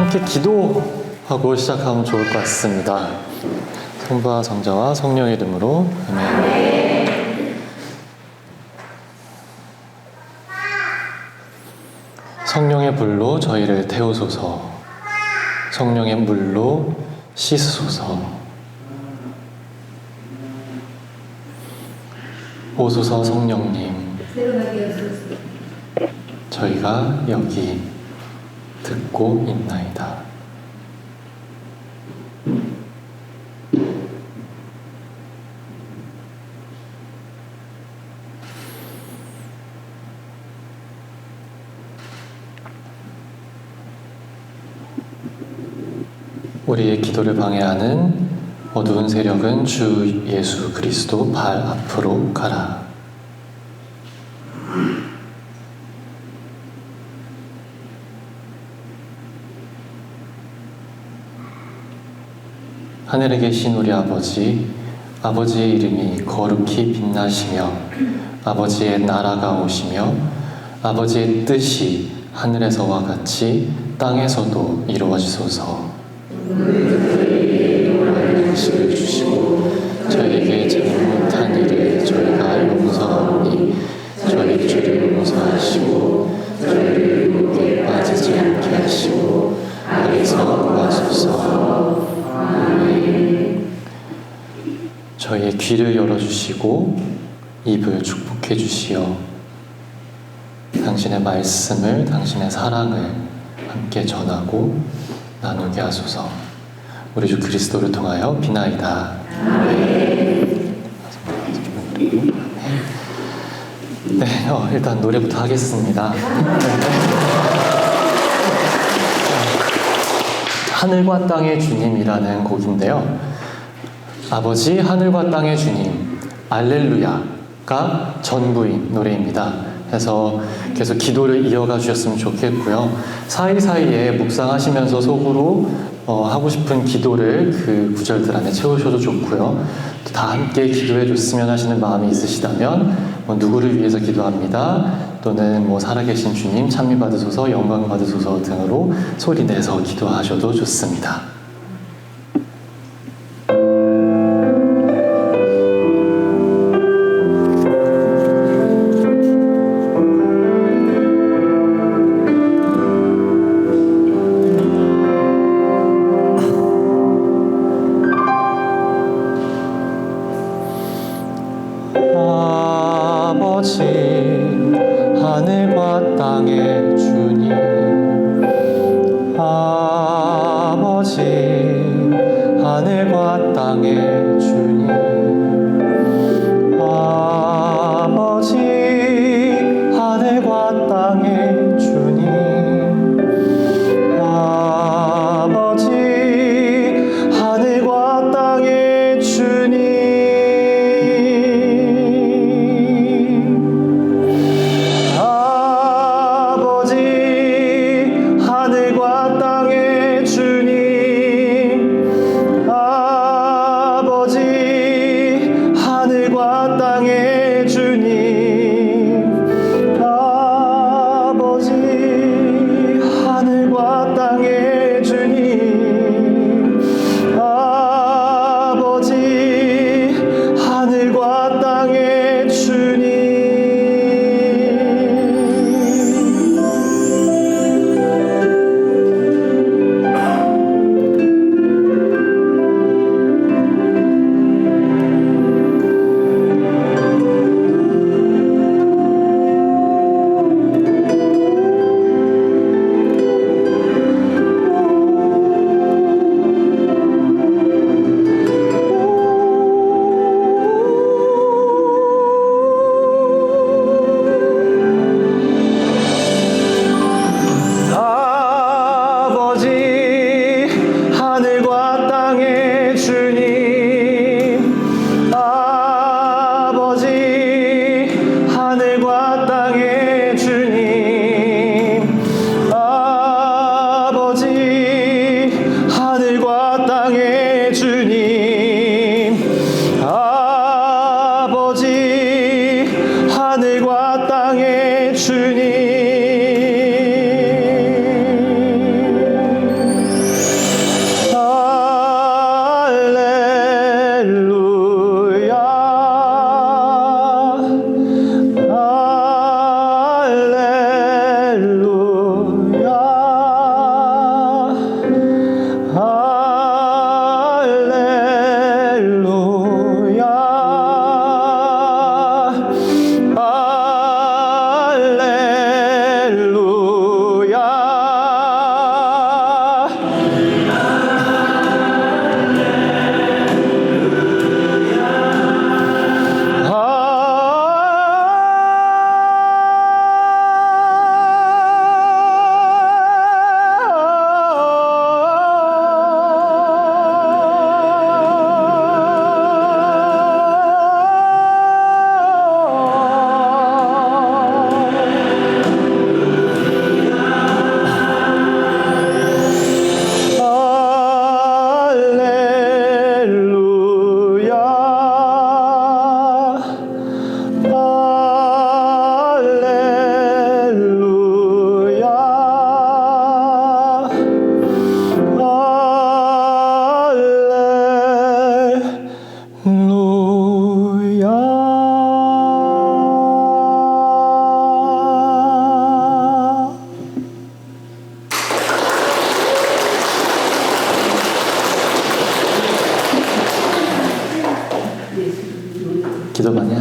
함께 기도하고 시작하면 좋을 것 같습니다. 성부와 성자와 성령의 이름으로 아멘. 성령의 불로 저희를 태우소서. 성령의 물로 씻으소서. 오소서 성령님, 저희가 여기 듣고 있나이다. 우리의 기도를 방해하는 어두운 세력은 주 예수 그리스도 발 앞으로 가라. 하늘에 계신 우리 아버지, 아버지의 이름이 거룩히 빛나시며 아버지의 나라가 오시며 아버지의 뜻이 하늘에서와 같이 땅에서도 이루어지소서. 음식을 주시고 저희에게 잘못한 일을 저희가 용서하오니 저희 죄를 용서하시고 저희를 유혹에 빠지지 않게 하시고 악에서 구하소서. 아멘. 저희의 귀를 열어주시고 입을 축복해 주시어 당신의 말씀을, 당신의 사랑을 함께 전하고 나누게 하소서. 우리 주 그리스도를 통하여 비나이다. 아멘. 네, 일단 노래부터 하겠습니다. 하늘과 땅의 주님이라는 곡인데요. 아버지 하늘과 땅의 주님, 알렐루야가 전부인 노래입니다. 그래서 계속 기도를 이어가 주셨으면 좋겠고요. 사이사이에 묵상하시면서 속으로 하고 싶은 기도를 그 구절들 안에 채우셔도 좋고요. 또 다 함께 기도해 줬으면 하시는 마음이 있으시다면 누구를 위해서 기도합니다. 또는 살아계신 주님 찬미 받으소서, 영광 받으소서 등으로 소리 내서 기도하셔도 좋습니다. 아버지 하늘과 땅의 주님, 아버지 하늘과 땅의 주님, 아버지 하늘과 땅의 주님, 아버지 하늘과 땅의 주님, 주님,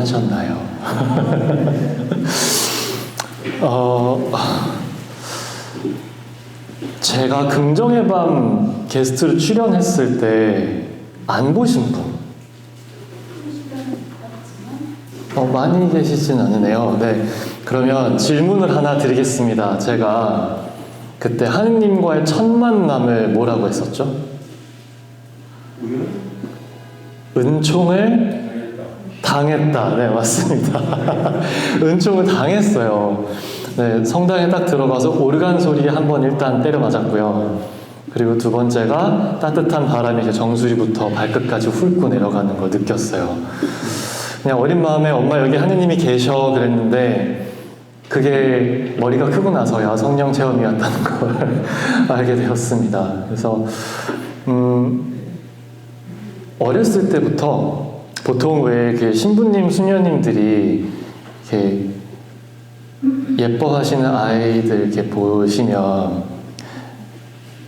괜찮으셨나요? 제가 긍정의 밤 게스트로 출연했을 때 안 보신 분? 많이 계시진 않으네요. 네, 그러면 질문을 하나 드리겠습니다. 제가 그때 하느님과의 첫 만남을 뭐라고 했었죠? 은총을 당했다. 네, 맞습니다. 은총을 당했어요. 네, 성당에 딱 들어가서 오르간 소리에 한번 일단 때려 맞았고요. 그리고 두 번째가 따뜻한 바람이 이제 정수리부터 발끝까지 훑고 내려가는 걸 느꼈어요. 그냥 어린 마음에 엄마 여기 하느님이 계셔 그랬는데 그게 머리가 크고 나서야 성령 체험이었다는 걸 알게 되었습니다. 그래서 어렸을 때부터 보통 왜 그 신부님, 수녀님들이 이렇게 예뻐하시는 아이들 이렇게 보시면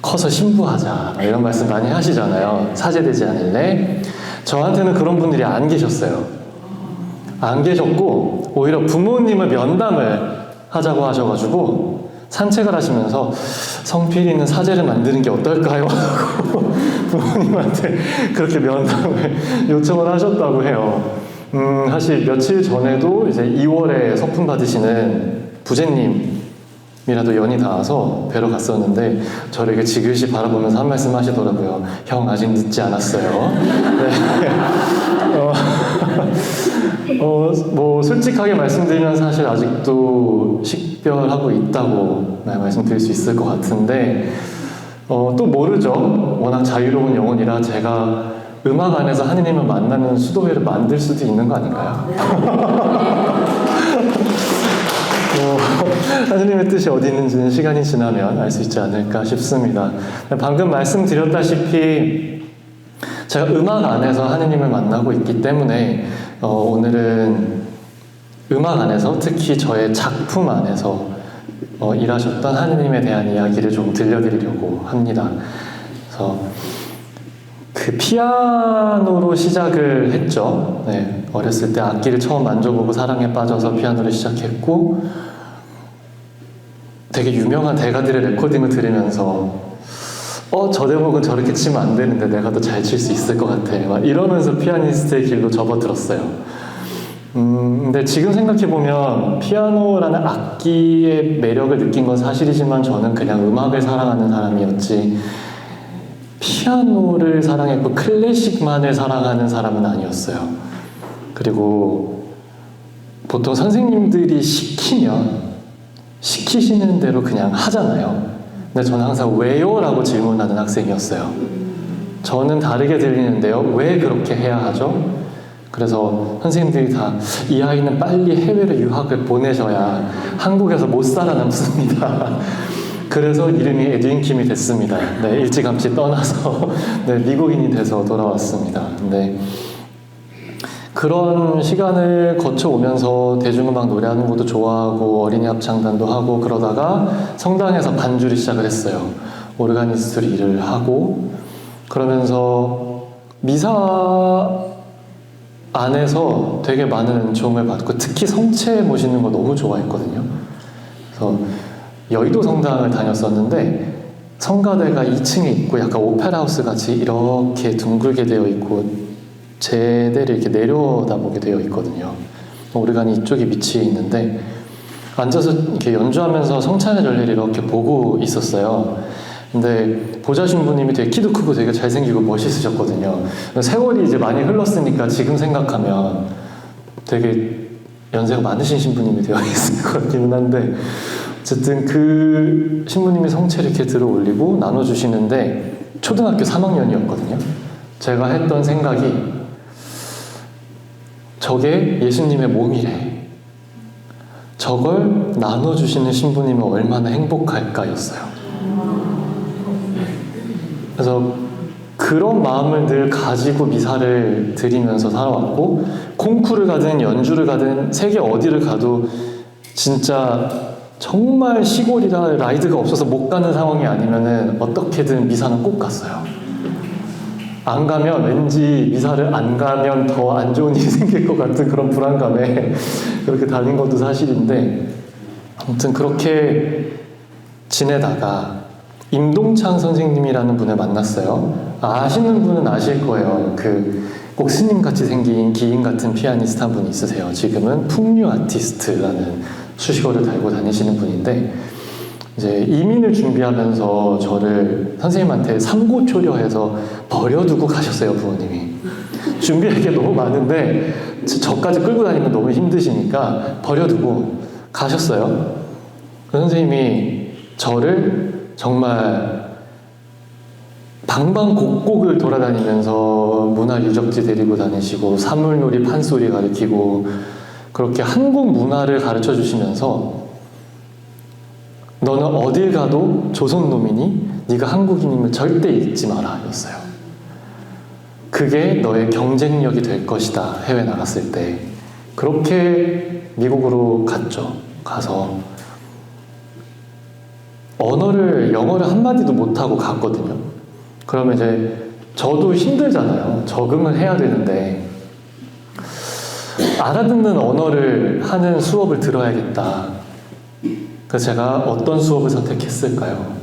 커서 신부하자 이런 말씀 많이 하시잖아요. 사제되지 않을래? 저한테는 그런 분들이 안 계셨어요. 안 계셨고 오히려 부모님을 면담을 하자고 하셔가지고 산책을 하시면서 성필이는 사제를 만드는 게 어떨까요? 하고 부모님한테 그렇게 면담을 요청을 하셨다고 해요. 사실 며칠 전에도 이제 2월에 서품 받으시는 부제님이라도 연이 닿아서 뵈러 갔었는데 저를 지그시 바라보면서 한 말씀 하시더라고요. 형 아직 늦지 않았어요. 네. 뭐 솔직하게 말씀드리면 사실 아직도 식별하고 있다고 말씀드릴 수 있을 것 같은데 또 모르죠. 워낙 자유로운 영혼이라 제가 음악 안에서 하느님을 만나는 수도회를 만들 수도 있는 거 아닌가요? 하느님의 뜻이 어디 있는지는 시간이 지나면 알 수 있지 않을까 싶습니다. 방금 말씀드렸다시피 제가 음악 안에서 하느님을 만나고 있기 때문에 오늘은 음악 안에서 특히 저의 작품 안에서 일하셨던 하느님에 대한 이야기를 좀 들려드리려고 합니다. 그래서 그 피아노로 시작을 했죠. 네, 어렸을 때 악기를 처음 만져보고 사랑에 빠져서 피아노를 시작했고 되게 유명한 대가들의 레코딩을 들으면서 저 대목은 저렇게 치면 안 되는데 내가 더 잘 칠 수 있을 것 같아 막 이러면서 피아니스트의 길로 접어들었어요. 근데 지금 생각해보면 피아노라는 악기의 매력을 느낀 건 사실이지만 저는 그냥 음악을 사랑하는 사람이었지 피아노를 사랑했고 클래식만을 사랑하는 사람은 아니었어요. 그리고 보통 선생님들이 시키시는 대로 그냥 하잖아요. 근데 저는 항상 왜요? 라고 질문하는 학생이었어요. 저는 다르게 들리는데요. 왜 그렇게 해야 하죠? 그래서 선생님들이 다 이 아이는 빨리 해외로 유학을 보내셔야 한국에서 못 살아남습니다. 그래서 이름이 에드윈 킴이 됐습니다. 네, 일찌감치 떠나서 네, 미국인이 돼서 돌아왔습니다. 네. 그런 시간을 거쳐오면서 대중음악 노래하는 것도 좋아하고 어린이 합창단도 하고 그러다가 성당에서 반주를 시작을 했어요. 오르가니스트로 일을 하고 그러면서 미사 안에서 되게 많은 은총을 받고 특히 성체 모시는 거 너무 좋아했거든요. 그래서 여의도 성당을 다녔었는데 성가대가 2층에 있고 약간 오페라하우스 같이 이렇게 둥글게 되어 있고 제대를 이렇게 내려다보게 되어 있거든요. 오르간이 이쪽에 위치해 있는데 앉아서 이렇게 연주하면서 성찬의 전례를 이렇게 보고 있었어요. 근데 보좌 신부님이 되게 키도 크고 되게 잘생기고 멋있으셨거든요. 세월이 이제 많이 흘렀으니까 지금 생각하면 되게 연세가 많으신 신부님이 되어 있을 것 같기는 한데 어쨌든 그 신부님이 성체를 이렇게 들어 올리고 나눠주시는데 초등학교 3학년이었거든요. 제가 했던 생각이 저게 예수님의 몸이래. 저걸 나눠주시는 신부님은 얼마나 행복할까였어요. 그래서 그런 마음을 늘 가지고 미사를 드리면서 살아왔고 콩쿠르를 가든 연주를 가든 세계 어디를 가도 진짜 정말 시골이라 라이드가 없어서 못 가는 상황이 아니면은 어떻게든 미사는 꼭 갔어요. 안 가면 왠지 미사를 안 가면 더 안 좋은 일이 생길 것 같은 그런 불안감에 그렇게 다닌 것도 사실인데, 아무튼 그렇게 지내다가 임동찬 선생님이라는 분을 만났어요. 아시는 분은 아실 거예요. 꼭 스님같이 생긴 기인 같은 피아니스트 한 분이 있으세요. 지금은 풍류 아티스트라는 수식어를 달고 다니시는 분인데, 이제 이민을 준비하면서 저를 선생님한테 삼고초려해서 버려두고 가셨어요, 부모님이. 준비할 게 너무 많은데 저까지 끌고 다니면 너무 힘드시니까 버려두고 가셨어요. 그 선생님이 저를 정말 방방곡곡을 돌아다니면서 문화유적지 데리고 다니시고 사물놀이 판소리 가르치고 그렇게 한국 문화를 가르쳐 주시면서, 너는 어딜 가도 조선놈이니 네가 한국인임을 절대 잊지 마라 였어요. 그게 너의 경쟁력이 될 것이다, 해외 나갔을 때. 그렇게 미국으로 갔죠. 가서 영어를 한마디도 못하고 갔거든요. 그러면 이제 저도 힘들잖아요. 적응을 해야 되는데, 알아듣는 언어를 하는 수업을 들어야겠다. 그래서 제가 어떤 수업을 선택했을까요?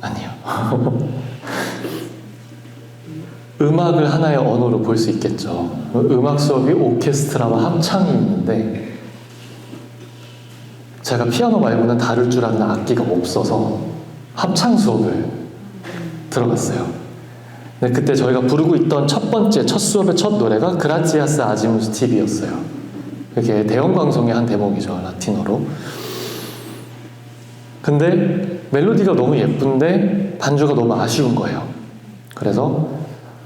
아니요. 음악을 하나의 언어로 볼 수 있겠죠. 음악 수업이 오케스트라와 합창이 있는데, 제가 피아노 말고는 다룰 줄 아는 악기가 없어서 합창 수업을 들어갔어요. 근데 그때 저희가 부르고 있던 첫 수업의 첫 노래가 그라치아스 아지무스 TV였어요. 그게 대형방송의 한 대목이죠, 라틴어로. 근데 멜로디가 너무 예쁜데 반주가 너무 아쉬운 거예요. 그래서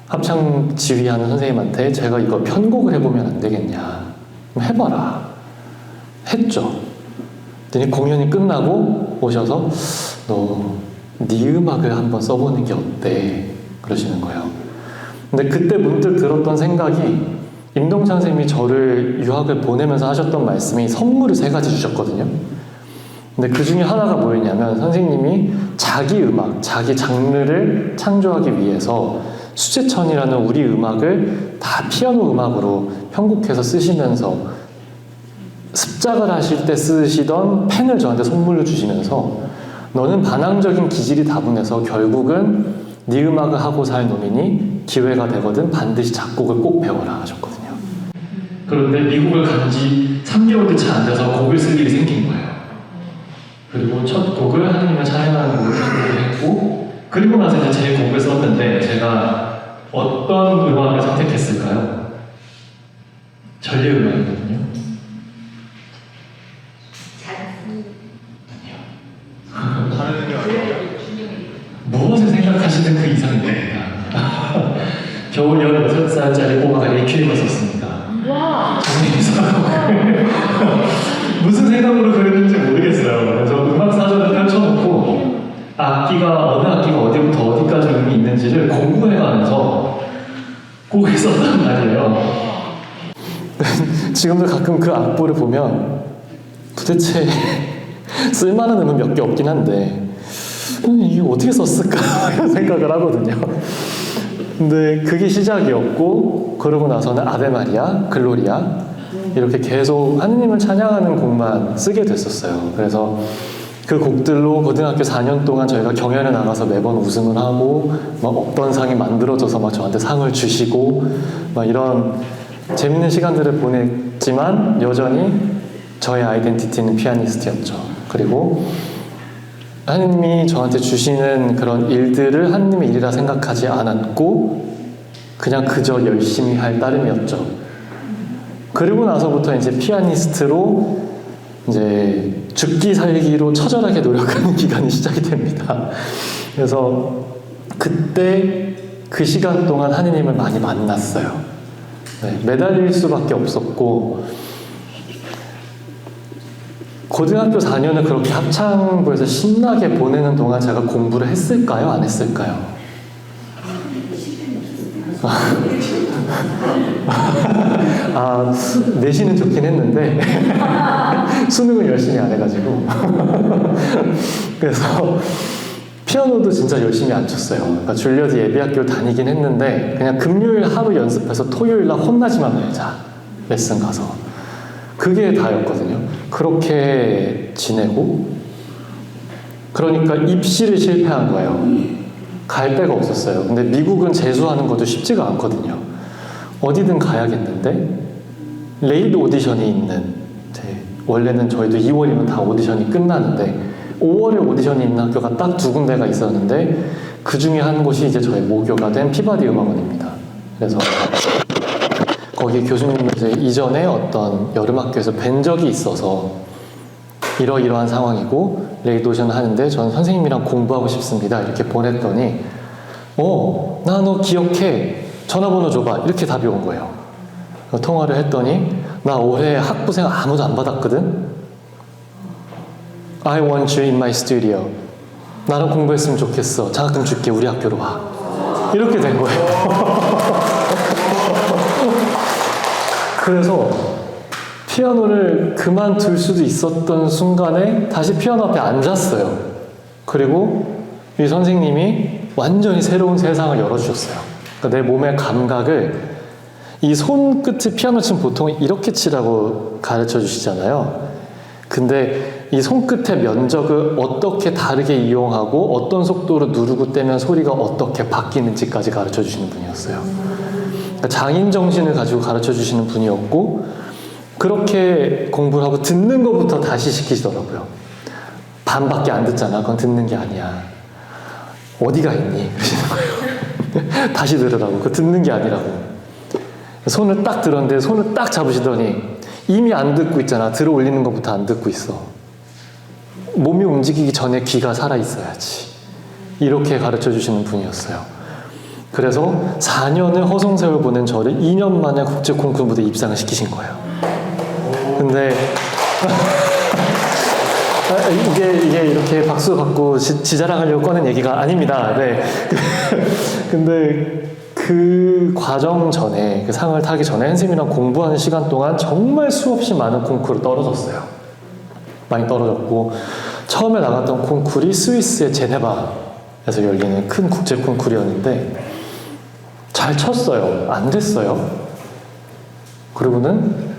합창 지휘하는 선생님한테 제가 이거 편곡을 해보면 안 되겠냐, 해봐라 했죠. 그랬더니 공연이 끝나고 오셔서 네 음악을 한번 써보는 게 어때? 그러시는 거예요. 근데 그때 문득 들었던 생각이, 임동찬 선생님이 저를 유학을 보내면서 하셨던 말씀이 선물을 3가지 주셨거든요. 근데 그 중에 하나가 뭐였냐면, 선생님이 자기 음악, 자기 장르를 창조하기 위해서 수제천이라는 우리 음악을 다 피아노 음악으로 편곡해서 쓰시면서 습작을 하실 때 쓰시던 펜을 저한테 선물로 주시면서, 너는 반항적인 기질이 다분해서 결국은 네 음악을 하고 살 놈이니 기회가 되거든 반드시 작곡을 꼭 배워라 하셨거든요. 그런데 미국을 간 지 3개월도 채 안 돼서 곡을 쓸 일이 생긴 거예요. 그리고 첫 곡을 하느님을 찬양하는 곡을 편곡을 했고, 그리고 나서 이제 제 곡을 썼는데, 제가 어떤 음악을 선택했을까요? 전래 음악이거든요. 무엇을 생각하시는 그 이상인 겁니다. 겨울 16살짜리 꼬마가 AQ를 썼습니다. 와! 무슨 생각으로 그랬는지 모르겠어요. 그래서 음악 사전을 펼쳐놓고 어느 악기가 어디부터 어디까지 음이 있는지를 공부해가면서 곡을 썼단 말이에요. 지금도 가끔 그 악보를 보면 도대체 쓸만한 음은 몇 개 없긴 한데 이게 어떻게 썼을까 이런 생각을 하거든요. 근데 그게 시작이었고, 그러고 나서는 아베 마리아, 글로리아 이렇게 계속 하느님을 찬양하는 곡만 쓰게 됐었어요. 그래서 그 곡들로 고등학교 4년 동안 저희가 경연에 나가서 매번 우승을 하고, 막 없던 상이 만들어져서 막 저한테 상을 주시고 막 이런 재밌는 시간들을 보냈지만, 여전히 저의 아이덴티티는 피아니스트였죠. 그리고 하느님이 저한테 주시는 그런 일들을 하느님의 일이라 생각하지 않았고, 그냥 그저 열심히 할 따름이었죠. 그리고 나서부터 이제 피아니스트로 이제 죽기 살기로 처절하게 노력하는 기간이 시작이 됩니다. 그래서 그때 그 시간 동안 하느님을 많이 만났어요. 네, 매달릴 수밖에 없었고, 고등학교 4년을 그렇게 합창부에서 신나게 보내는 동안 제가 공부를 했을까요? 안 했을까요? 내신은 좋긴 했는데 수능을 열심히 안 해가지고 그래서 피아노도 진짜 열심히 안 쳤어요. 그러니까 줄리어드 예비학교를 다니긴 했는데 그냥 금요일 하루 연습해서 토요일 날 혼나지만 말자. 레슨 가서. 그게 다였거든요. 그렇게 지내고 그러니까 입시를 실패한 거예요. 갈 데가 없었어요. 근데 미국은 재수하는 것도 쉽지가 않거든요. 어디든 가야겠는데 레이드 오디션이 있는 원래는 저희도 2월이면 다 오디션이 끝나는데 5월에 오디션이 있는 학교가 딱 2군데가 있었는데 그 중에 한 곳이 이제 저의 모교가 된 피바디 음악원입니다. 그래서 거기 교수님 이제 이전에 어떤 여름 학교에서 뵌 적이 있어서 이러이러한 상황이고 레이드 오디션 하는데 전 선생님이랑 공부하고 싶습니다. 이렇게 보냈더니 나 너 기억해. 전화번호 줘봐. 이렇게 답이 온 거예요. 통화를 했더니 나 올해 학부생 아무도 안 받았거든. I want you in my studio. 나랑 공부했으면 좋겠어. 장학금 줄게. 우리 학교로 와. 이렇게 된 거예요. 그래서 피아노를 그만둘 수도 있었던 순간에 다시 피아노 앞에 앉았어요. 그리고 이 선생님이 완전히 새로운 세상을 열어주셨어요. 그러니까 내 몸의 감각을 이 손끝을 피아노 치면 보통 이렇게 치라고 가르쳐 주시잖아요. 근데 이 손끝의 면적을 어떻게 다르게 이용하고 어떤 속도로 누르고 떼면 소리가 어떻게 바뀌는지까지 가르쳐 주시는 분이었어요. 그러니까 장인 정신을 가지고 가르쳐 주시는 분이었고 그렇게 공부를 하고 듣는 것부터 다시 시키시더라고요. 반밖에 안 듣잖아. 그건 듣는 게 아니야. 어디가 있니? 그러시는 거예요. 다시 들으라고. 그거 듣는 게 아니라고. 손을 딱 들었는데 손을 딱 잡으시더니 이미 안 듣고 있잖아. 들어 올리는 것부터 안 듣고 있어. 몸이 움직이기 전에 귀가 살아있어야지. 이렇게 가르쳐 주시는 분이었어요. 그래서 4년을 허송세월 보낸 저를 2년 만에 국제 콩쿠르 무대에 입상을 시키신 거예요. 근데 이게 이렇게 박수 받고 지자랑하려고 꺼낸 얘기가 아닙니다. 네. 근데 그 과정 전에, 그 상을 타기 전에 선생님이랑 공부하는 시간 동안 정말 수없이 많은 콩쿠르 떨어졌어요. 많이 떨어졌고, 처음에 나갔던 콩쿠르이 스위스의 제네바에서 열리는 큰 국제 콩쿠르였는데, 잘 쳤어요. 안 됐어요. 그리고는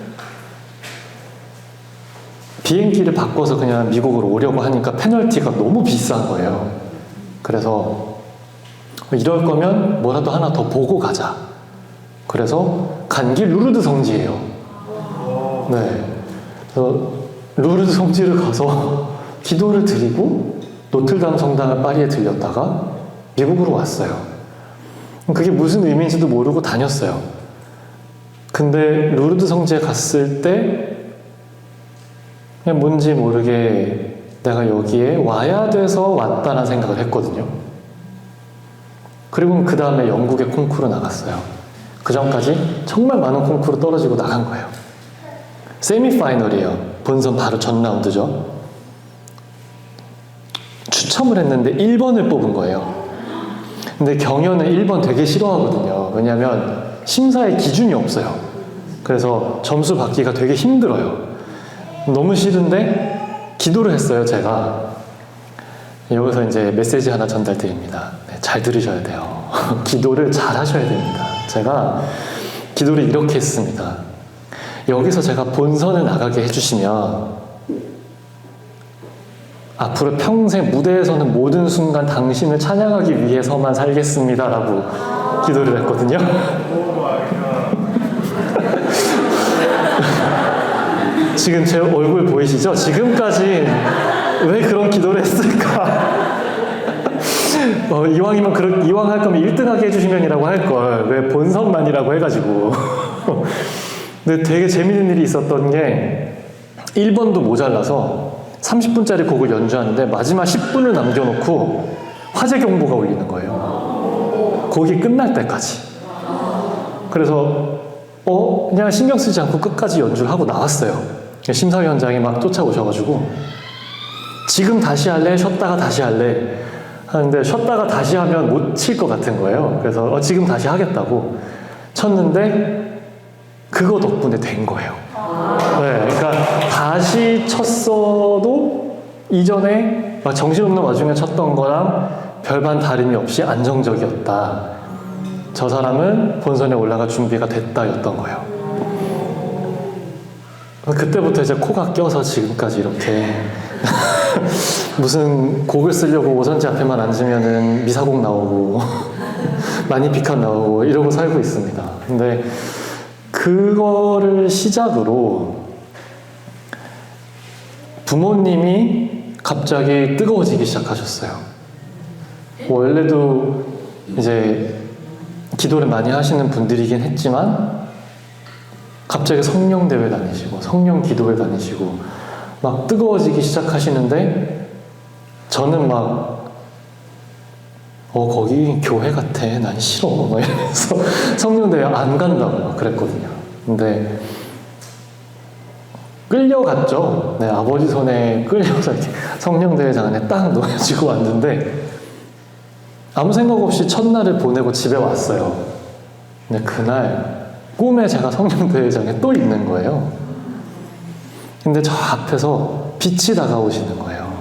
비행기를 바꿔서 그냥 미국으로 오려고 하니까 페널티가 너무 비싼 거예요. 그래서 이럴 거면 뭐라도 하나 더 보고 가자. 그래서 간 길 루르드 성지예요. 네. 그래서 루르드 성지를 가서 기도를 드리고 노틀담 성당을 파리에 들렸다가 미국으로 왔어요. 그게 무슨 의미인지도 모르고 다녔어요. 근데 루르드 성지에 갔을 때 그냥 뭔지 모르게 내가 여기에 와야 돼서 왔다는 생각을 했거든요. 그리고 그 다음에 영국의 콩쿠르 나갔어요. 그 전까지 정말 많은 콩쿠르 떨어지고 나간 거예요. 세미파이널이에요. 본선 바로 전 라운드죠. 추첨을 했는데 1번을 뽑은 거예요. 근데 경연은 1번 되게 싫어하거든요. 왜냐하면 심사의 기준이 없어요. 그래서 점수 받기가 되게 힘들어요. 너무 싫은데 기도를 했어요, 제가. 여기서 이제 메시지 하나 전달드립니다. 네, 잘 들으셔야 돼요. 기도를 잘 하셔야 됩니다. 제가 기도를 이렇게 했습니다. 여기서 제가 본선을 나가게 해주시면 앞으로 평생 무대에서는 모든 순간 당신을 찬양하기 위해서만 살겠습니다. 라고 기도를 했거든요. 지금 제 얼굴 보이시죠? 지금까지 왜 그런 기도를 했을까? 이왕 할 거면 1등하게 해주시면이라고 할 걸 왜 본선만이라고 해가지고. 근데 되게 재밌는 일이 있었던 게 1번도 모자라서 30분짜리 곡을 연주하는데 마지막 10분을 남겨놓고 화재 경보가 울리는 거예요. 곡이 끝날 때까지. 그래서 그냥 신경 쓰지 않고 끝까지 연주를 하고 나왔어요. 심사위원장이 막 쫓아오셔가지고 지금 다시 할래? 쉬었다가 다시 할래? 하는데 쉬었다가 다시 하면 못 칠 것 같은 거예요. 그래서 지금 다시 하겠다고 쳤는데 그거 덕분에 된 거예요. 네, 그러니까 다시 쳤어도 이전에 막 정신없는 와중에 쳤던 거랑 별반 다름이 없이 안정적이었다. 저 사람은 본선에 올라갈 준비가 됐다였던 거예요. 그때부터 이제 코가 껴서 지금까지 이렇게 무슨 곡을 쓰려고 오선지 앞에만 앉으면은 미사곡 나오고 마니피칸 나오고 이러고 살고 있습니다. 근데 그거를 시작으로 부모님이 갑자기 뜨거워지기 시작하셨어요. 원래도 이제 기도를 많이 하시는 분들이긴 했지만 갑자기 성령대회 다니시고 성령 기도회 다니시고 막 뜨거워지기 시작하시는데 저는 막 거기 교회 같아 난 싫어 막 이러면서 성령대회 안 간다고 막 그랬거든요. 근데 끌려갔죠. 네, 아버지 손에 끌려서 이렇게 성령대회장 안에 딱 놓여지고 왔는데 아무 생각 없이 첫날을 보내고 집에 왔어요. 근데 그날 꿈에 제가 성령대회장에 또 있는 거예요. 근데 저 앞에서 빛이 다가오시는 거예요.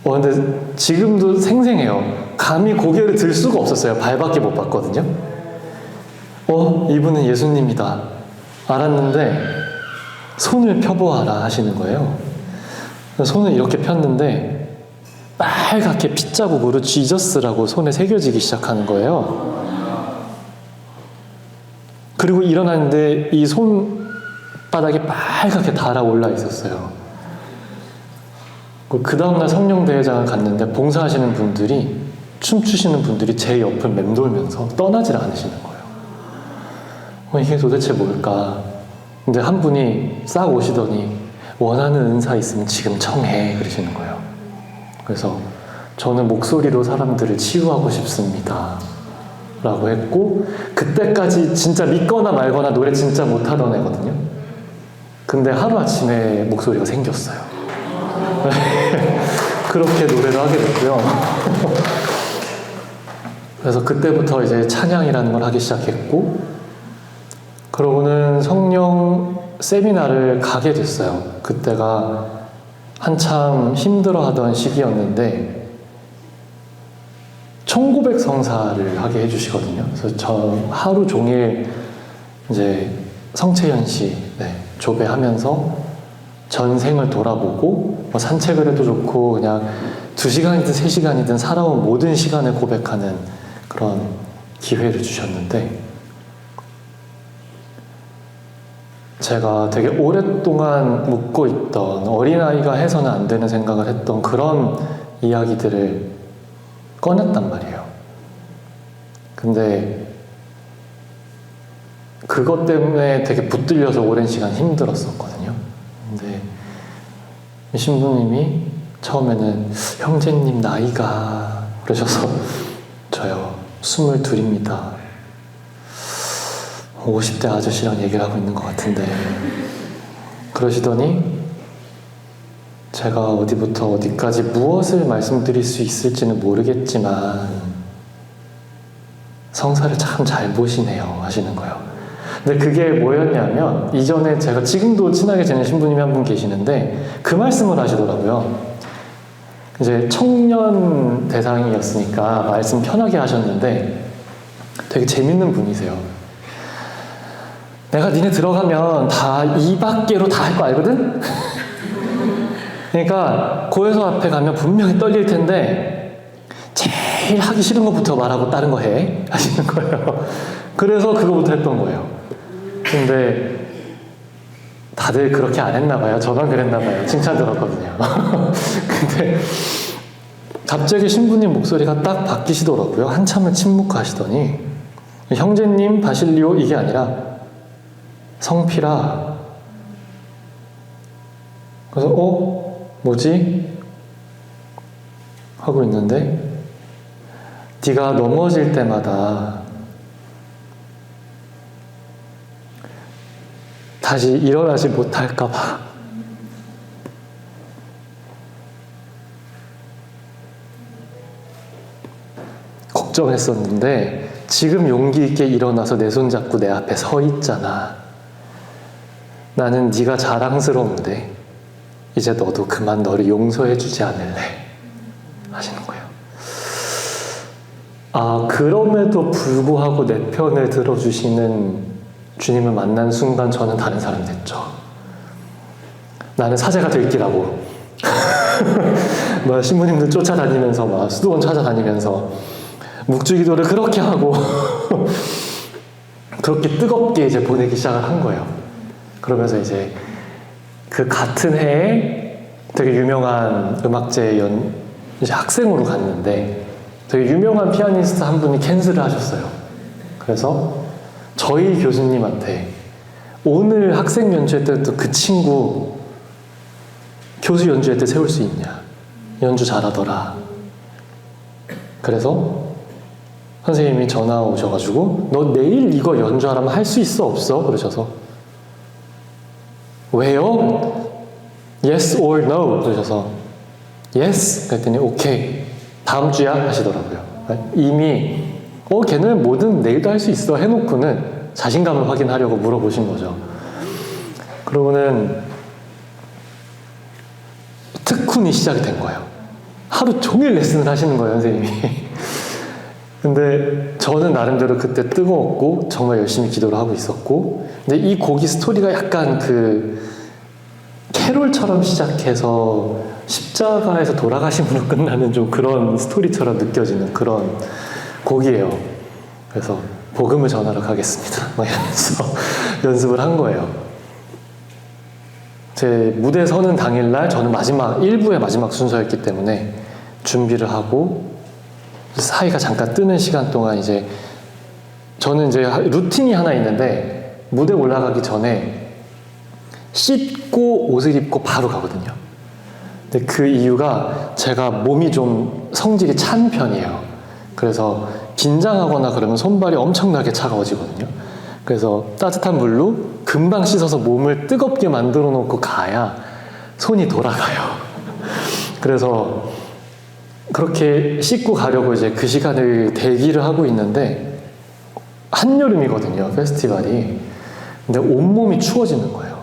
근데 지금도 생생해요. 감히 고개를 들 수가 없었어요. 발밖에 못 봤거든요. 이분은 예수님이다. 알았는데 손을 펴보아라 하시는 거예요. 손을 이렇게 폈는데 빨갛게 핏자국으로 지저스라고 손에 새겨지기 시작하는 거예요. 그리고 일어났는데 이 손바닥에 빨갛게 달아올라 있었어요. 그 다음날 성령대회장을 갔는데 봉사하시는 분들이 춤추시는 분들이 제 옆을 맴돌면서 떠나질 않으시는 거예요. 이게 도대체 뭘까? 근데 한 분이 싹 오시더니 원하는 은사 있으면 지금 청해 그러시는 거예요. 그래서 저는 목소리로 사람들을 치유하고 싶습니다 라고 했고 그때까지 진짜 믿거나 말거나 노래 진짜 못하던 애거든요. 근데 하루아침에 목소리가 생겼어요. 그렇게 노래를 하게 됐고요. 그래서 그때부터 이제 찬양이라는 걸 하기 시작했고 그러고는 성령 세미나를 가게 됐어요. 그때가 한참 힘들어하던 시기였는데 총고백 성사를 하게 해주시거든요. 그래서 저 하루 종일 이제 성채연 씨 조배하면서 전생을 돌아보고 뭐 산책을 해도 좋고 그냥 2시간이든 3시간이든 살아온 모든 시간을 고백하는 그런 기회를 주셨는데 제가 되게 오랫동안 묻고 있던 어린아이가 해서는 안 되는 생각을 했던 그런 이야기들을 꺼냈단 말이에요. 근데 그것 때문에 되게 붙들려서 오랜 시간 힘들었었거든요. 근데 신부님이 처음에는 형제님 나이가 그러셔서 저요 22입니다. 50대 아저씨랑 얘기를 하고 있는 것 같은데 그러시더니 제가 어디부터 어디까지 무엇을 말씀드릴 수 있을지는 모르겠지만 성사를 참 잘 보시네요 하시는 거예요. 근데 그게 뭐였냐면 이전에 제가 지금도 친하게 지내는 신부님이 한 분 계시는데 그 말씀을 하시더라고요. 이제 청년 대상이었으니까 말씀 편하게 하셨는데 되게 재밌는 분이세요. 내가 니네 들어가면 다 이 밖으로 다 할 거 알거든? 그러니까 고해소 앞에 가면 분명히 떨릴 텐데 제일 하기 싫은 것부터 말하고 다른 거 해 하시는 거예요. 그래서 그거부터 했던 거예요. 근데 다들 그렇게 안 했나 봐요. 저만 그랬나 봐요. 칭찬 들었거든요. 근데 갑자기 신부님 목소리가 딱 바뀌시더라고요. 한참을 침묵하시더니 형제님 바실리오 이게 아니라 성필아. 그래서 뭐지? 하고 있는데 네가 넘어질 때마다 다시 일어나지 못할까 봐 걱정했었는데 지금 용기 있게 일어나서 내 손 잡고 내 앞에 서 있잖아. 나는 네가 자랑스러운데 이제 너도 그만 너를 용서해 주지 않을래 하시는 거예요. 그럼에도 불구하고 내 편을 들어주시는 주님을 만난 순간 저는 다른 사람이 됐죠. 나는 사제가 될 기라고 막 신부님들 쫓아다니면서 막 수도원 찾아다니면서 묵주기도를 그렇게 하고 그렇게 뜨겁게 이제 보내기 시작을 한 거예요. 그러면서 이제 그 같은 해에 되게 유명한 음악제 이제 학생으로 갔는데 되게 유명한 피아니스트 한 분이 캔슬을 하셨어요. 그래서 저희 교수님한테 오늘 학생 연주회 때도 그 친구 교수 연주회 때 세울 수 있냐? 연주 잘하더라. 그래서 선생님이 전화 오셔가지고 너 내일 이거 연주하라면 할 수 있어 없어? 그러셔서 왜요? Yes or no? 그러셔서 Yes? 그랬더니 오케이 다음 주야? 하시더라고요. 이미 걔는 뭐든 내일도 할 수 있어 해놓고는 자신감을 확인하려고 물어보신 거죠. 그러고는 특훈이 시작이 된 거예요. 하루 종일 레슨을 하시는 거예요, 선생님이. 근데 저는 나름대로 그때 뜨거웠고 정말 열심히 기도를 하고 있었고, 근데 이 곡이 스토리가 약간 그 캐롤처럼 시작해서 십자가에서 돌아가심으로 끝나는 좀 그런 스토리처럼 느껴지는 그런 곡이에요. 그래서 복음을 전하러 가겠습니다 막 이러면서 연습을 한 거예요. 제 무대 서는 당일날 저는 마지막 1부의 마지막 순서였기 때문에 준비를 하고 사이가 잠깐 뜨는 시간 동안 이제 저는 이제 루틴이 하나 있는데 무대 올라가기 전에 씻고 옷을 입고 바로 가거든요. 근데 그 이유가 제가 몸이 좀 성질이 찬 편이에요. 그래서 긴장하거나 그러면 손발이 엄청나게 차가워지거든요. 그래서 따뜻한 물로 금방 씻어서 몸을 뜨겁게 만들어 놓고 가야 손이 돌아가요. 그래서 그렇게 씻고 가려고 이제 그 시간을 대기를 하고 있는데 한여름이거든요, 페스티벌이. 근데 온몸이 추워지는 거예요.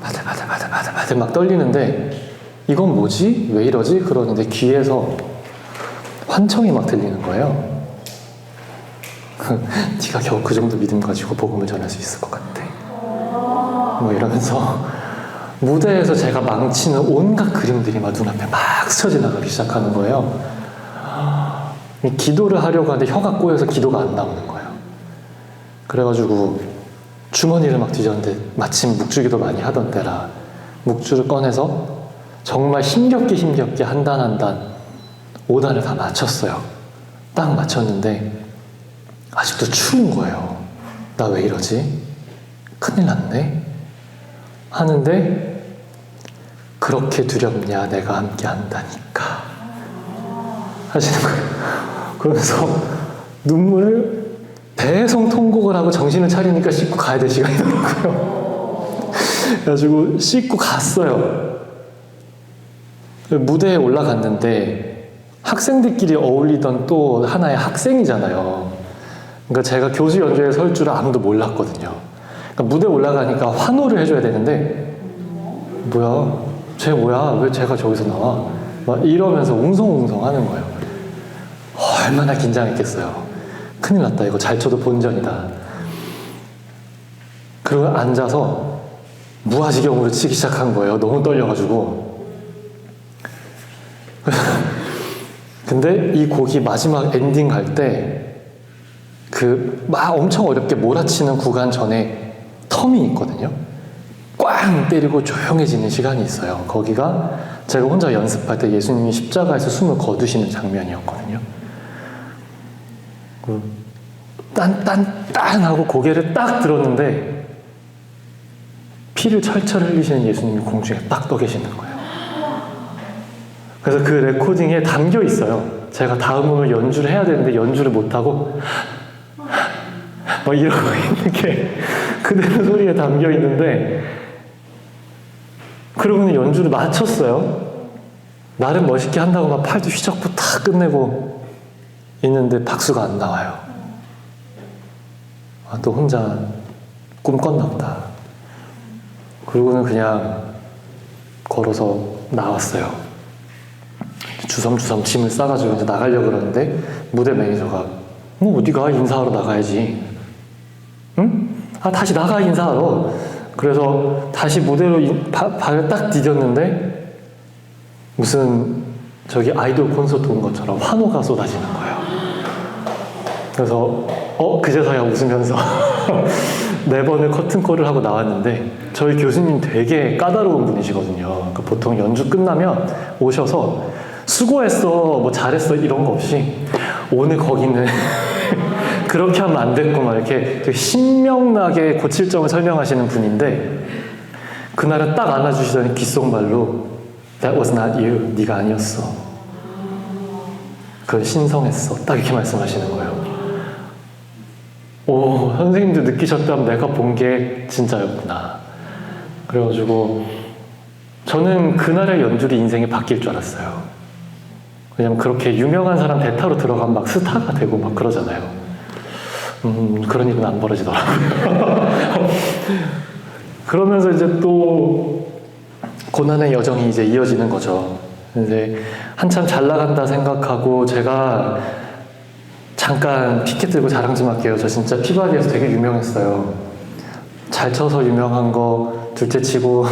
바들바들 막 떨리는데 이건 뭐지? 왜 이러지? 그러는데 귀에서 환청이 막 들리는 거예요. 네가 겨우 그 정도 믿음 가지고 복음을 전할 수 있을 것 같아. 뭐 이러면서 무대에서 제가 망치는 온갖 그림들이 막 눈앞에 막 스쳐 지나가기 시작하는 거예요. 기도를 하려고 하는데 혀가 꼬여서 기도가 안 나오는 거예요. 그래가지고 주머니를 막 뒤졌는데 마침 묵주기도 많이 하던 때라 묵주를 꺼내서 정말 힘겹게 한 단 한 단 5단을 다 맞췄어요. 딱 맞췄는데 아직도 추운 거예요. 나 왜 이러지? 큰일 났네? 하는데 그렇게 두렵냐 내가 함께 한다니까 하시는 거예요. 그러면서 눈물을 대성 통곡을 하고 정신을 차리니까 씻고 가야 될 시간이더라고요. 그래가지고 씻고 갔어요. 무대에 올라갔는데 학생들끼리 어울리던 또 하나의 학생이잖아요. 그러니까 제가 교수 연주회에 설 줄은 아무도 몰랐거든요. 그러니까 무대에 올라가니까 환호를 해줘야 되는데 뭐야? 쟤 뭐야? 왜 쟤가 저기서 나와? 막 이러면서 웅성웅성 하는 거예요. 얼마나 긴장했겠어요. 큰일 났다. 이거 잘 쳐도 본전이다. 그리고 앉아서 무아지경으로 치기 시작한 거예요. 너무 떨려가지고. 근데 이 곡이 마지막 엔딩 갈 때 그 막 엄청 어렵게 몰아치는 구간 전에 텀이 있거든요. 꽝 때리고 조용해지는 시간이 있어요. 거기가 제가 혼자 연습할 때 예수님이 십자가에서 숨을 거두시는 장면이었거든요. 딴 하고 고개를 딱 들었는데 피를 철철 흘리시는 예수님이 공중에 딱 떠 계시는 거예요. 그래서 그 레코딩에 담겨 있어요. 제가 다음으로 연주를 해야 되는데 연주를 못하고 막 이러고 있는 게 그대로 소리에 담겨 있는데 그러고는 연주를 마쳤어요. 나름 멋있게 한다고 막 팔도 휘젓고 다 끝내고 있는데 박수가 안 나와요. 또 혼자 꿈 꿨나 보다. 그러고는 그냥 걸어서 나왔어요. 주섬주섬 짐을 싸가지고 이제 나가려고 그러는데 무대 매니저가 네가 인사하러 나가야지. 응? 다시 나가 인사하러. 그래서 다시 무대로 발을 딱 디뎠는데 무슨 저기 아이돌 콘서트 온 것처럼 환호가 쏟아지는 거예요. 그래서 그제서야 웃으면서 4번을 커튼콜을 하고 나왔는데 저희 교수님 되게 까다로운 분이시거든요. 그러니까 보통 연주 끝나면 오셔서 수고했어, 뭐 잘했어 이런 거 없이 오늘 거기는 그렇게 하면 안 됐구만 이렇게 되게 신명나게 고칠 점을 설명하시는 분인데 그날은 딱 안아주시더니 귓속말로 That was not you. 네가 아니었어. 그건 신성했어. 딱 이렇게 말씀하시는 거예요. 오, 선생님도 느끼셨다면 내가 본 게 진짜였구나. 그래가지고 저는 그날의 연주로 인생이 바뀔 줄 알았어요. 왜냐면 그렇게 유명한 사람 대타로 들어가면 막 스타가 되고 막 그러잖아요. 그런 일은 안 벌어지더라고요. 그러면서 이제 또 고난의 여정이 이제 이어지는 거죠. 이제 한참 잘 나간다 생각하고 제가 잠깐 피켓 들고 자랑 좀 할게요. 저 진짜 피바디에서 되게 유명했어요. 잘 쳐서 유명한 거 둘째 치고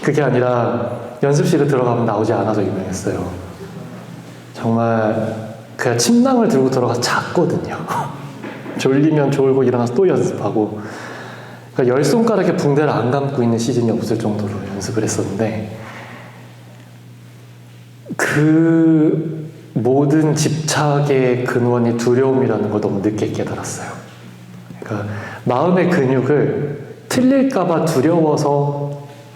그게 아니라 연습실에 들어가면 나오지 않아서 유명했어요. 정말 그냥 침낭을 들고 들어가서 잤거든요. 졸리면 졸고 일어나서 또 연습하고 그러니까 10손가락에 붕대를 안 감고 있는 시즌이 없을 정도로 연습을 했었는데 그 모든 집착의 근원이 두려움이라는 걸 너무 늦게 깨달았어요. 그러니까 마음의 근육을 틀릴까봐 두려워서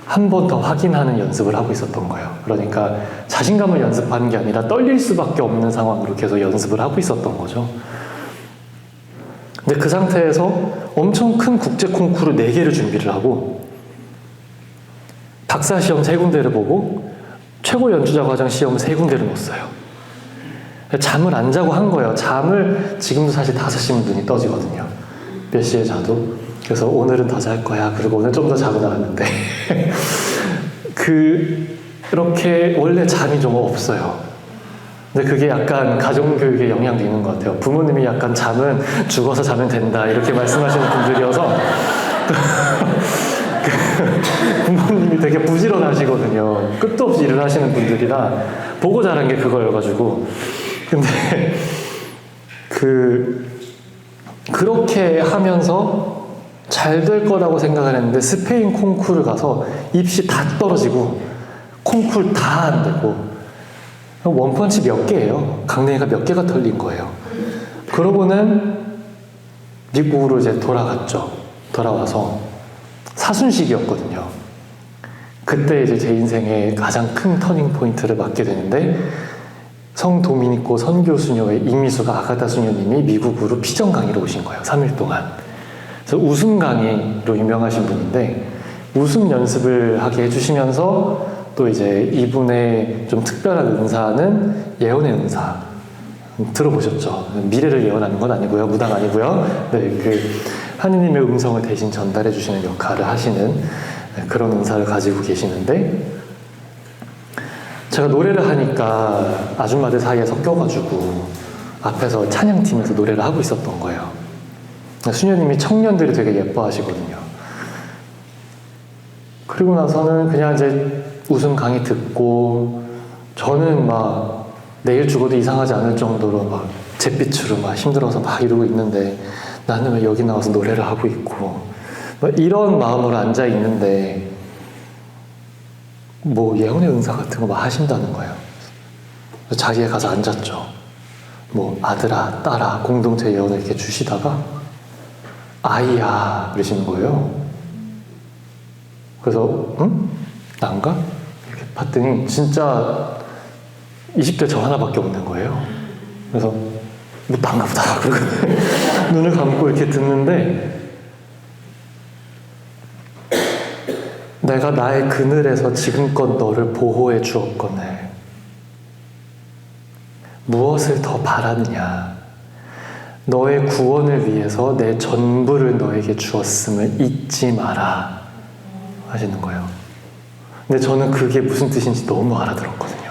한 번 더 확인하는 연습을 하고 있었던 거예요. 그러니까 자신감을 연습하는 게 아니라 떨릴 수밖에 없는 상황으로 계속 연습을 하고 있었던 거죠. 근데 그 상태에서 엄청 큰 국제 콩쿠르 4개를 준비를 하고 박사 시험 3군데를 보고 최고 연주자 과정 시험 3군데를 놓았어요. 잠을 안 자고 한 거예요. 잠을 지금도 사실 5시면 눈이 떠지거든요. 몇 시에 자도. 그래서 오늘은 더 잘 거야. 그리고 오늘 좀 더 자고 나왔는데 그렇게 원래 잠이 좀 없어요. 근데 그게 약간 가정교육에 영향도 있는 것 같아요. 부모님이 약간 잠은 죽어서 자면 된다 이렇게 말씀하시는 분들이어서 부모님이 되게 부지런하시거든요. 끝도 없이 일을 하시는 분들이라 보고 자란 게 그거여가지고 근데 그렇게 하면서 잘 될 거라고 생각을 했는데 스페인 콩쿠르 가서 입시 다 떨어지고 콩쿠르 다 안 되고 원펀치 몇 개예요. 강냉이가 몇 개가 털린 거예요. 그러고는 미국으로 이제 돌아갔죠. 돌아와서 사순식이었거든요. 그때 이제 제 인생의 가장 큰 터닝 포인트를 맞게 되는데 성 도미니코 선교 수녀의 이미수가 아가타 수녀님이 미국으로 피정 강의로 오신 거예요. 3일 동안. 그래서 웃음 강의로 유명하신 분인데 웃음 연습을 하게 해주시면서 또 이제 이분의 좀 특별한 은사는 예언의 은사 들어보셨죠? 미래를 예언하는 건 아니고요, 무당 아니고요. 네, 하느님의 음성을 대신 전달해 주시는 역할을 하시는 그런 은사를 가지고 계시는데 제가 노래를 하니까 아줌마들 사이에 섞여가지고 앞에서 찬양팀에서 노래를 하고 있었던 거예요. 수녀님이 청년들이 되게 예뻐하시거든요. 그리고 나서는 그냥 이제 웃음 강의 듣고 저는 막 내일 죽어도 이상하지 않을 정도로 막 잿빛으로 막 힘들어서 막 이러고 있는데 나는 왜 여기 나와서 노래를 하고 있고 막 이런 마음으로 앉아 있는데 뭐 예언의 은사 같은 거 막 하신다는 거예요. 자리에 가서 앉았죠. 뭐 아들아, 딸아, 공동체 예언을 이렇게 주시다가 아이야 그러시는 거예요. 그래서 응? 난가? 이렇게 봤더니 진짜 20대 저 하나밖에 없는 거예요. 그래서 뭐 난가 보다 그러고 눈을 감고 이렇게 듣는데 내가 나의 그늘에서 지금껏 너를 보호해 주었거늘 무엇을 더 바라느냐 너의 구원을 위해서 내 전부를 너에게 주었음을 잊지 마라 하시는 거예요. 근데 저는 그게 무슨 뜻인지 너무 알아들었거든요.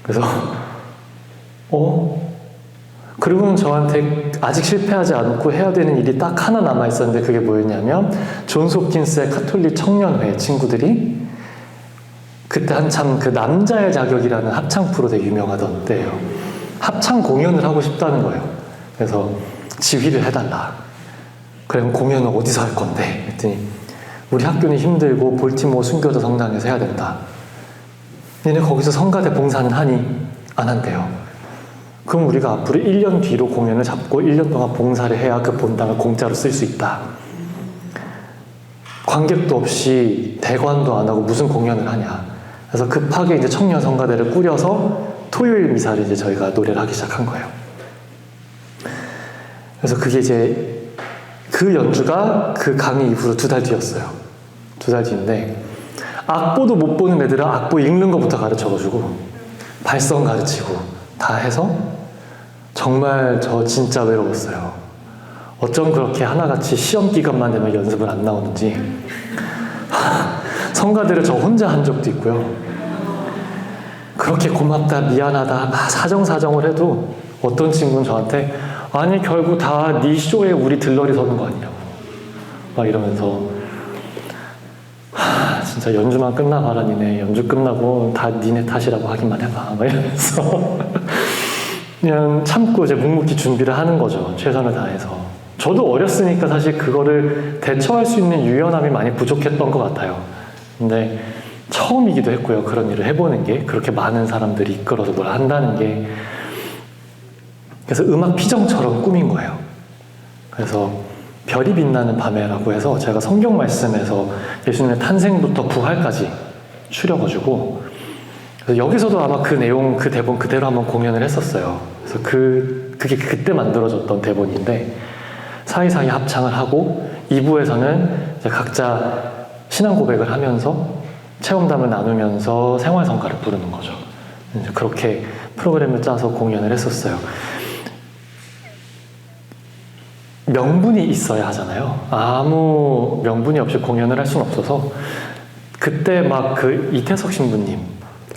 그래서 그리고는 저한테 아직 실패하지 않고 해야 되는 일이 딱 하나 남아 있었는데 그게 뭐였냐면 존스 홉킨스의 카톨릭 청년회 친구들이 그때 한참 그 남자의 자격이라는 합창 프로 되게 유명하던 때예요. 합창 공연을 하고 싶다는 거예요. 그래서 지휘를 해달라. 그럼 공연은 어디서 할 건데? 그랬더니 우리 학교는 힘들고 볼티모어 순교자 성당에서 해야 된다. 얘네 거기서 성가대 봉사는 하니? 안 한대요. 그럼 우리가 앞으로 1년 뒤로 공연을 잡고 1년 동안 봉사를 해야 그 본당을 공짜로 쓸 수 있다. 관객도 없이 대관도 안 하고 무슨 공연을 하냐. 그래서 급하게 이제 청년 성가대를 꾸려서 토요일 미사를 이제 저희가 노래를 하기 시작한 거예요. 그래서 그게 이제 그 연주가 그 강의 이후로 2달 뒤였어요. 2달 뒤인데 악보도 못 보는 애들은 악보 읽는 것부터 가르쳐가지고 발성 가르치고 다 해서 정말 저 진짜 외로웠어요. 어쩜 그렇게 하나같이 시험 기간만 되면 연습을 안 나오는지. 성가대를 저 혼자 한 적도 있고요. 그렇게 고맙다 미안하다 막 사정을 해도 어떤 친구는 저한테 아니 결국 다 네 쇼에 우리 들러리 서는 거 아니냐고 막 이러면서 진짜 연주만 끝나봐라 니네 연주 끝나고 다 니네 탓이라고 하기만 해봐 막 이러면서 그냥 참고 이제 묵묵히 준비를 하는 거죠. 최선을 다해서. 저도 어렸으니까 사실 그거를 대처할 수 있는 유연함이 많이 부족했던 것 같아요. 근데 처음이기도 했고요. 그런 일을 해보는 게 그렇게 많은 사람들이 이끌어서 뭘 한다는 게. 그래서 음악 피정처럼 꾸민 거예요. 그래서 별이 빛나는 밤에라고 해서 제가 성경 말씀에서 예수님의 탄생부터 부활까지 추려가지고 그래서 여기서도 아마 그 내용, 그 대본 그대로 한번 공연을 했었어요. 그래서 그게 그때 만들어졌던 대본인데 사이사이 합창을 하고 2부에서는 이제 각자 신앙 고백을 하면서 체험담을 나누면서 생활성가를 부르는 거죠. 이제 그렇게 프로그램을 짜서 공연을 했었어요. 명분이 있어야 하잖아요. 아무 명분이 없이 공연을 할 수는 없어서 그때 막 그 이태석 신부님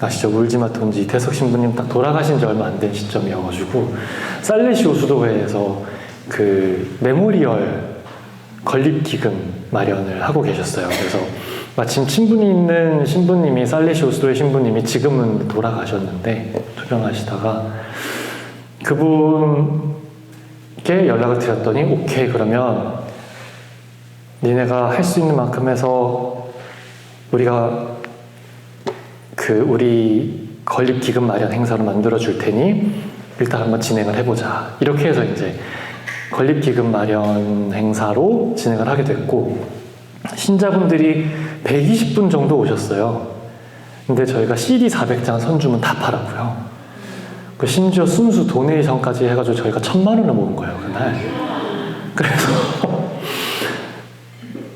아시죠? 울지마 톤지 이태석 신부님 딱 돌아가신 지 얼마 안 된 시점이어가지고 살레시오 수도회에서 그 메모리얼 건립기금 마련을 하고 계셨어요. 그래서 마침 친분이 있는 신부님이 살레시오 수도회 신부님이 지금은 돌아가셨는데 투병하시다가 그분께 연락을 드렸더니 오케이 그러면 니네가 할 수 있는 만큼 해서 우리가 우리 건립기금 마련 행사로 만들어 줄 테니 일단 한번 진행을 해보자. 이렇게 해서 이제 건립기금 마련 행사로 진행을 하게 됐고 신자분들이 120분 정도 오셨어요. 근데 저희가 CD 400장 선주문 다 팔았고요. 심지어 순수 도네이션까지 해가지고 저희가 1,000만 원을 모은 거예요 그날. 그래서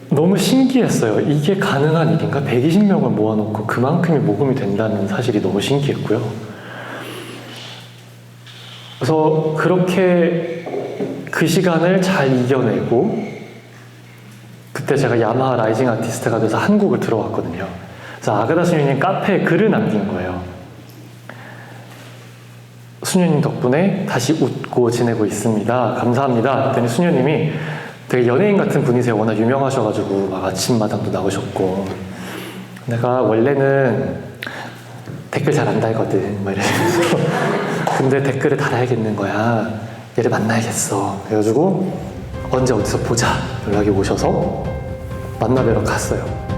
너무 신기했어요. 이게 가능한 일인가? 120명을 모아놓고 그만큼이 모금이 된다는 사실이 너무 신기했고요. 그래서 그렇게 그 시간을 잘 이겨내고 그때 제가 야마하 라이징 아티스트가 돼서 한국을 들어왔거든요. 그래서 아가다 수녀님 카페에 글을 남긴 거예요. 수녀님 덕분에 다시 웃고 지내고 있습니다. 감사합니다. 그랬더니 수녀님이 되게 연예인 같은 분이세요. 워낙 유명하셔가지고 막 아침마당도 나오셨고 내가 원래는 댓글 잘 안 달거든 막 이러면서 근데 댓글을 달아야겠는 거야. 얘를 만나야겠어. 그래가지고 언제 어디서 보자 연락이 오셔서 만나뵈러 갔어요.